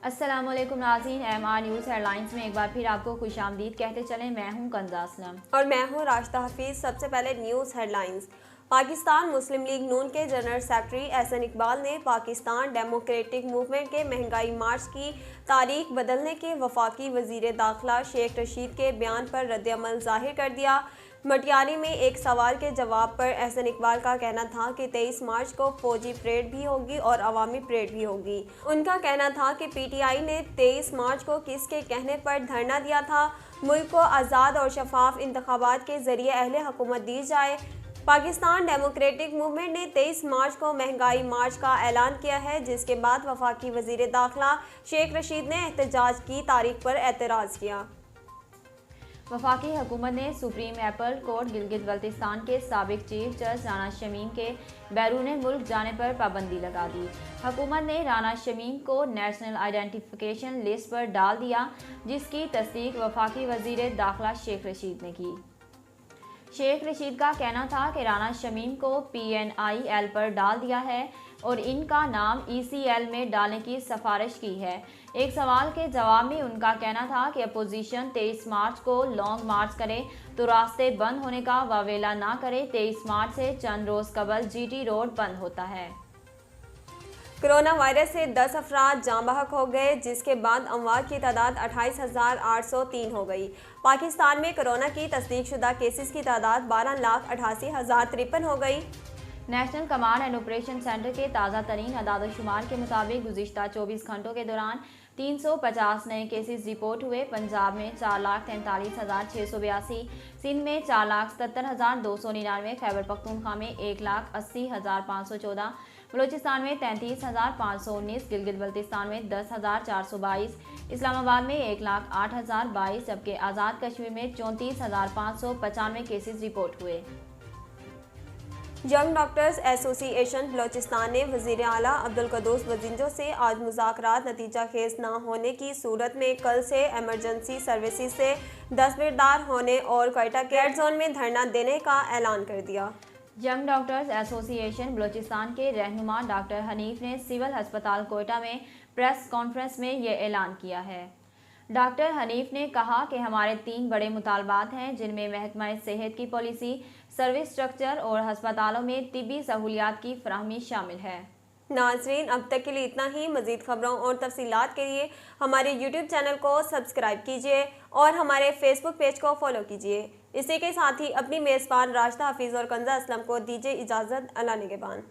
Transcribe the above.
अस्सलामुअलैकुम नाज़रीन, MR news headlines में एक बार फिर आपको खुशामदीद कहते चलें। मैं हूं कंज़ा असलम और मैं हूं राशिदा हफीज़। सबसे पहले न्यूज़ हेडलाइंस। पाकिस्तान मुस्लिम लीग नून के जनरल सेक्रेटरी एहसन इकबाल ने पाकिस्तान डेमोक्रेटिक मूवमेंट के महंगाई मार्च की तारीख बदलने के वफाकी वजीर दाखिला शेख रशीद के बयान पर रद्दअमल जाहिर कर दिया। मटियारी में एक सवाल के जवाब पर एहसन इकबाल का कहना था कि 23 मार्च को फौजी परेड भी होगी और अवामी परेड भी होगी। उनका कहना था कि PTI ने 23 मार्च को किसके कहने पर धरना दिया था। मुल्क को आज़ाद और शफाफ इंतखाबात के जरिए अहले हुकूमत दी जाए। पाकिस्तान डेमोक्रेटिक मूवमेंट ने 23 मार्च को महंगाई मार्च का ऐलान किया है, जिसके बाद वफाकी वजीर दाखिला शेख रशीद ने एहतजाज की तारीख पर एतराज़ किया। वफाकी हुकूमत ने supreme appeal court Gilgit Baltistan के साबिक चीफ जज राना शमीम के बैरून मुल्क जाने पर पाबंदी लगा दी। हुकूमत ने राना शमीम को नेशनल आइडेंटिफिकेशन लिस्ट पर डाल दिया, जिसकी तस्दीक वफाकी वजीर दाखिला शेख रशीद ने की। शेख रशीद का कहना था कि राना शमीम को PNIL पर डाल दिया है और इनका नाम ECL में डालने की सिफारिश की है। एक सवाल के जवाब में उनका कहना था कि अपोजिशन 23 मार्च को लॉन्ग मार्च करे तो रास्ते बंद होने का वावेला ना करे। 23 मार्च से चंद रोज़ कबल GT रोड बंद होता है। कोरोना वायरस से 10 अफराद जाँ बहक हो गए, जिसके बाद अमवात की तादाद 28,803 हो गई। पाकिस्तान में कोरोना की तस्दीकशुदा केसेस की तादाद 12,88,053 हो गई। National command and operation centre के ताज़ा तरीन अदाद-ओ-शुमार के मुताबिक गुज़िश्ता 24 घंटों के दौरान 350 नए केसेस रिपोर्ट हुए। पंजाब में 4,43,682, सिंध में 4,77,299, खैबर पख्तूनख्वा में 1,80,514, बलूचिस्तान में 33,519, गिलगित बल्तिस्तान में 10,422, इस्लामाबाद में 1,08,022, जबकि आज़ाद कश्मीर में 34,595 केसेस रिपोर्ट हुए। यंग डॉक्टर्स एसोसिएशन बलोचिस्तान ने वज़ीर आला अब्दुल क़ुद्दूस वज़ींजो से आज मुज़ाकरात नतीजा खेज न होने की सूरत में कल से एमरजेंसी सर्विसेज से दस्तबरदार होने और क्वेटा के रेड जोन में धरना देने का ऐलान कर दिया। यंग डॉक्टर्स एसोसिएशन बलूचिस्तान के रहनुमा डॉक्टर हनीफ ने सिविल अस्पताल कोयटा में प्रेस कॉन्फ्रेंस में ये ऐलान किया है। डॉक्टर हनीफ ने कहा कि हमारे 3 बड़े मुतालबात हैं, जिनमें महकमा सेहत की पॉलिसी, सर्विस स्ट्रक्चर और हस्पतालों में तिब्बी सहूलियात की फराहमी शामिल है। नाज़रीन, अब तक के लिए इतना ही। मज़ीद खबरों और तफसीलात के लिए हमारे YouTube चैनल को सब्सक्राइब कीजिए और हमारे Facebook पेज को फॉलो कीजिए। इसी के साथ ही अपनी मेज़बान राशिदा हफीज़ और कंज़ा असलम को दीजिए इजाज़त। अल्लाह निगहबान।